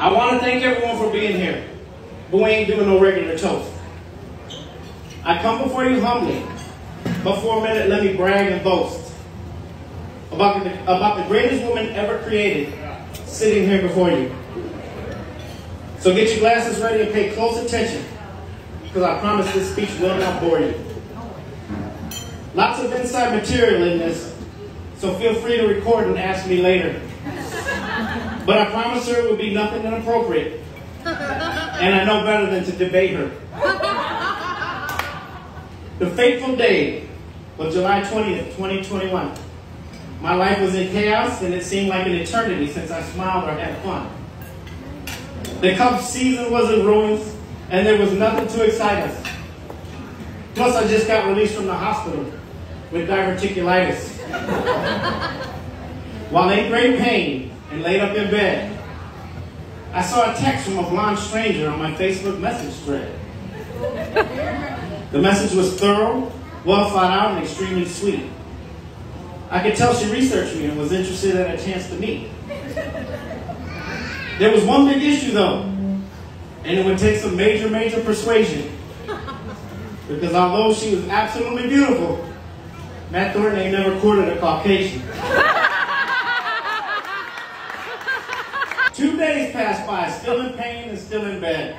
I want to thank everyone for being here, but we ain't doing no regular toast. I come before you humbly, but for a minute let me brag and boast about the greatest woman ever created sitting here before you. So get your glasses ready and pay close attention, because I promise this speech will not bore you. Lots of inside material in this, so feel free to record and ask me later. But I promise her it would be nothing inappropriate, and I know better than to debate her. The fateful day was July 20th, 2021. My life was in chaos, and it seemed like an eternity since I smiled or had fun. The Cubs season was in ruins, and there was nothing to excite us. Plus, I just got released from the hospital with diverticulitis. While in great pain and laid up in bed, I saw a text from a blonde stranger on my Facebook message thread. The message was thorough, well thought out, and extremely sweet. I could tell she researched me and was interested in a chance to meet. There was one big issue though, and it would take some major persuasion. Because although she was absolutely beautiful, Matt Thornton ain't never courted a Caucasian. 2 days passed by, still in pain and still in bed.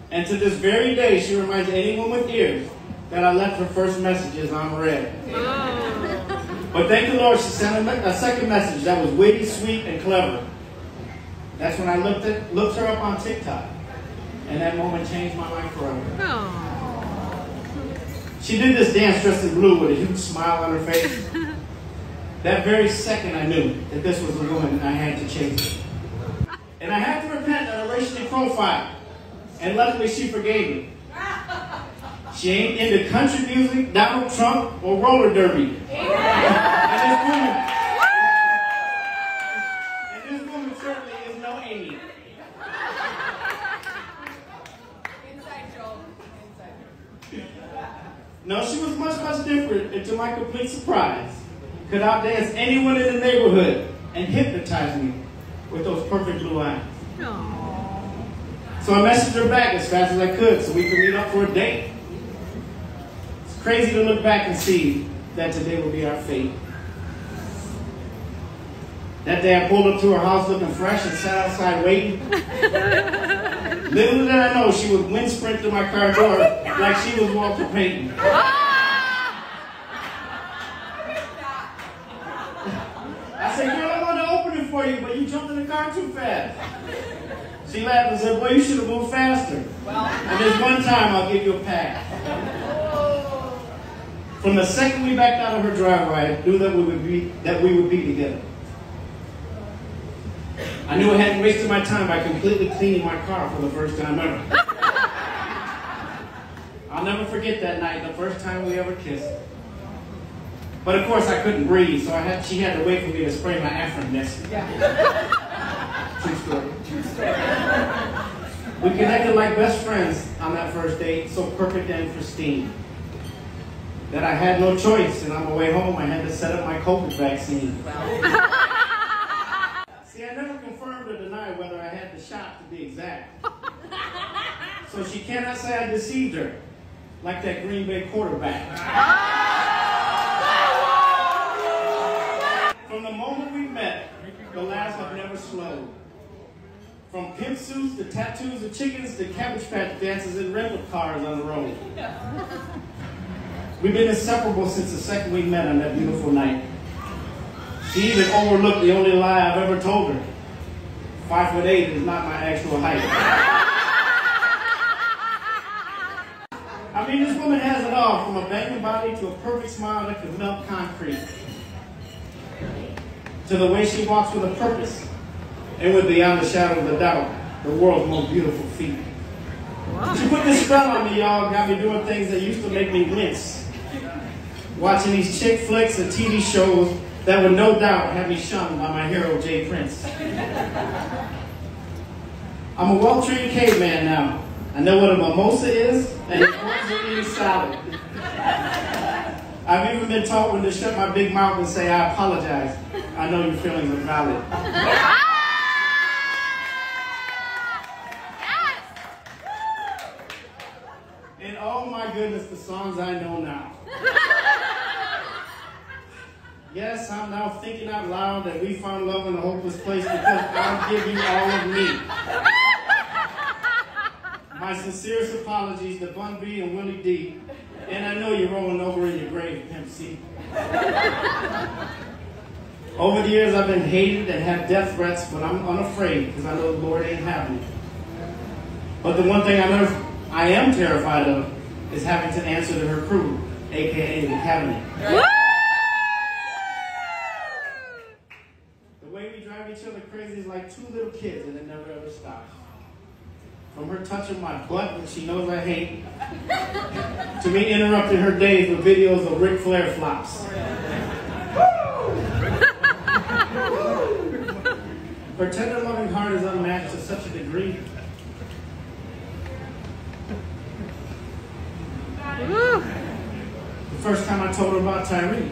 And to this very day, she reminds anyone with ears that I left her first messages unread. But thank the Lord, she sent a second message that was witty, sweet, and clever. That's when I looked her up on TikTok, and that moment changed my life forever. She did this dance dressed in blue with a huge smile on her face. That very second, I knew that this was the woman I had to chase. And I had to repent of a racially profile, and luckily she forgave me. She ain't into country music, Donald Trump, or roller derby. And this woman certainly is no Amy. No, she was much different, and to my complete surprise, could outdance anyone in the neighborhood and hypnotize me with those perfect blue eyes. Aww. So I messaged her back as fast as I could so we could meet up for a date. It's crazy to look back and see that today will be our fate. That day I pulled up to her house looking fresh and sat outside waiting. Little did I know she would wind sprint through my car door like she was Walter Payton. I said, girl, I wanted to open it for you, but you jumped in the car too fast. She laughed and said, boy, you should have moved faster. And this one time I'll give you a pass. From the second we backed out of her driveway, I knew that we would be together. I knew I hadn't wasted my time by completely cleaning my car for the first time ever. I'll never forget that night, the first time we ever kissed. But of course I couldn't breathe, so she had to wait for me to spray my Afrin mist. True story. We connected like best friends on that first date, so perfect and pristine, that I had no choice, and on my way home I had to set up my COVID vaccine. See, I never confirmed or denied whether I had the shot, to be exact. So she cannot say I deceived her, like that Green Bay quarterback. From the moment we met, the laughs have never slowed. From pimp suits to tattoos of chickens to Cabbage Patch dances and rental cars on the road. We've been inseparable since the second we met on that beautiful night. She even overlooked the only lie I've ever told her. 5'8" is not my actual height. I mean, this woman has it all, from a banging body to a perfect smile that could melt concrete, to the way she walks with a purpose, and with beyond a shadow of a doubt, the world's most beautiful feet. Wow. She put this spell on me, y'all, got me doing things that used to make me wince. Watching these chick flicks and TV shows that would no doubt have me shunned by my hero, Jay Prince. I'm a well-trained caveman now. I know what a mimosa is, and it's also eating salad. I've even been taught when to shut my big mouth and say, I apologize. I know your feelings are valid. my goodness, the songs I know now. Yes, I'm now thinking out loud that we found love in a hopeless place because I'll give you all of me. My sincerest apologies to Bun B and Willie D. And I know you're rolling over in your grave, Pimp C. Over the years, I've been hated and had death threats, but I'm unafraid because I know the Lord ain't having it. But the one thing I am terrified of is having to answer to her crew, a.k.a. the cabinet. The way we drive each other crazy is like two little kids, and it never ever stops. From her touching my butt when she knows I hate, to me interrupting her days with videos of Ric Flair flops. Her tender loving heart is unmatched to such a degree. The first time I told her about Tyree,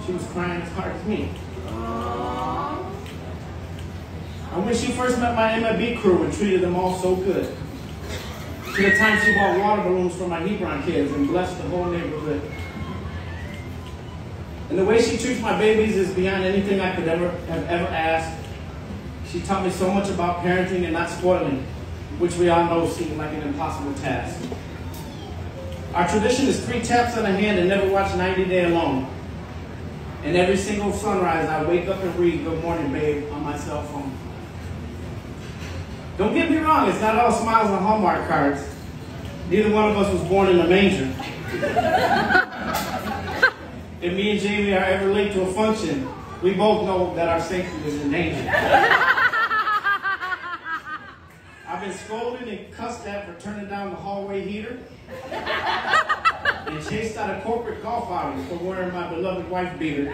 she was crying as hard as me. And when she first met my MLB crew and treated them all so good, to the time she bought water balloons for my Hebron kids and blessed the whole neighborhood. And the way she treats my babies is beyond anything I could have ever asked. She taught me so much about parenting and not spoiling, which we all know seemed like an impossible task. Our tradition is 3 taps on the hand and never watch 90 Day Alone. And every single sunrise, I wake up and read Good Morning, Babe on my cell phone. Don't get me wrong, it's not all smiles on Hallmark cards. Neither one of us was born in a manger. If me and Jamie are ever late to a function, we both know that our safety is in danger. I've been scolded and cussed at for turning down the hallway heater, and chased out of corporate golf outings for wearing my beloved wife beater.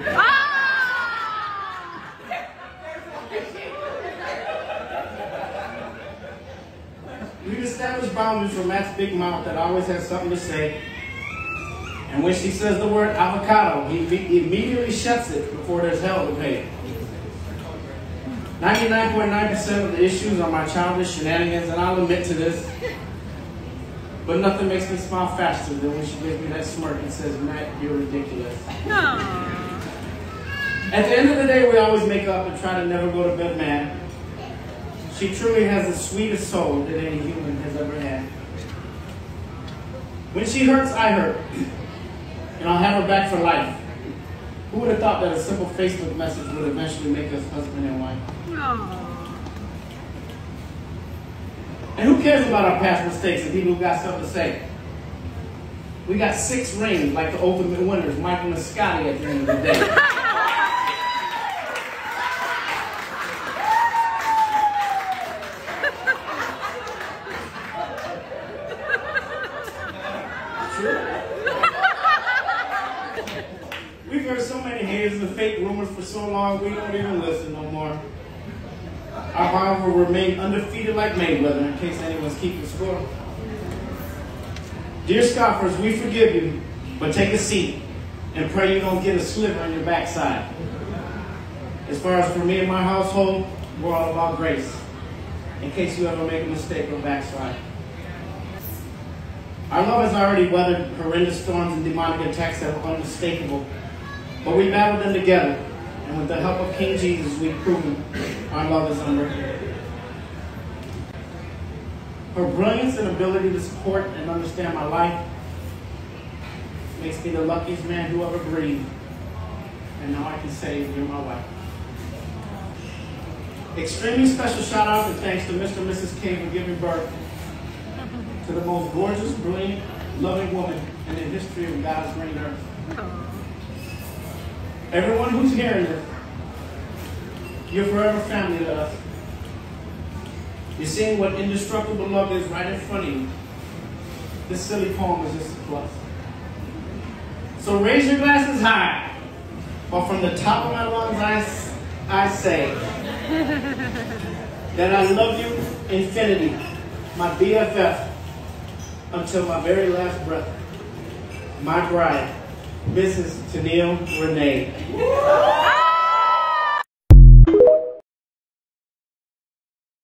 We've established boundaries for Matt's big mouth that always has something to say. And when she says the word avocado, he immediately shuts it before there's hell to pay. 99.9% of the issues are my childish shenanigans, and I'll admit to this. But nothing makes me smile faster than when she gives me that smirk and says, Matt, you're ridiculous. Aww. At the end of the day, we always make up and try to never go to bed mad. She truly has the sweetest soul that any human has ever had. When she hurts, I hurt. And I'll have her back for life. Who would have thought that a simple Facebook message would eventually make us husband and wife? Aww. And who cares about our past mistakes and people who got something to say? We got 6 rings like the ultimate winners, Michael and Scotty at the end of the day. We've heard so many haters and fake rumors for so long, we don't even listen no more. Our bond will remain undefeated like Mayweather, in case anyone's keeping score. Dear scoffers, we forgive you, but take a seat and pray you don't get a sliver on your backside. As far as for me and my household, we're all about grace, in case you ever make a mistake or backslide. Our love has already weathered horrendous storms and demonic attacks that were unmistakable, but we battled them together, and with the help of King Jesus, we've proven our love is unbreakable. Her brilliance and ability to support and understand my life makes me the luckiest man who ever breathed, and now I can say you're my wife. Extremely special shout out and thanks to Mr. and Mrs. King for giving birth to the most gorgeous, brilliant, loving woman in the history of God's green earth. Everyone who's hearing this, you're forever family to us. You're seeing what indestructible love is right in front of you. This silly poem is just a plus. So raise your glasses high, while from the top of my lungs I say that I love you infinity, my BFF, until my very last breath. My bride, Mrs. Tenille Renee.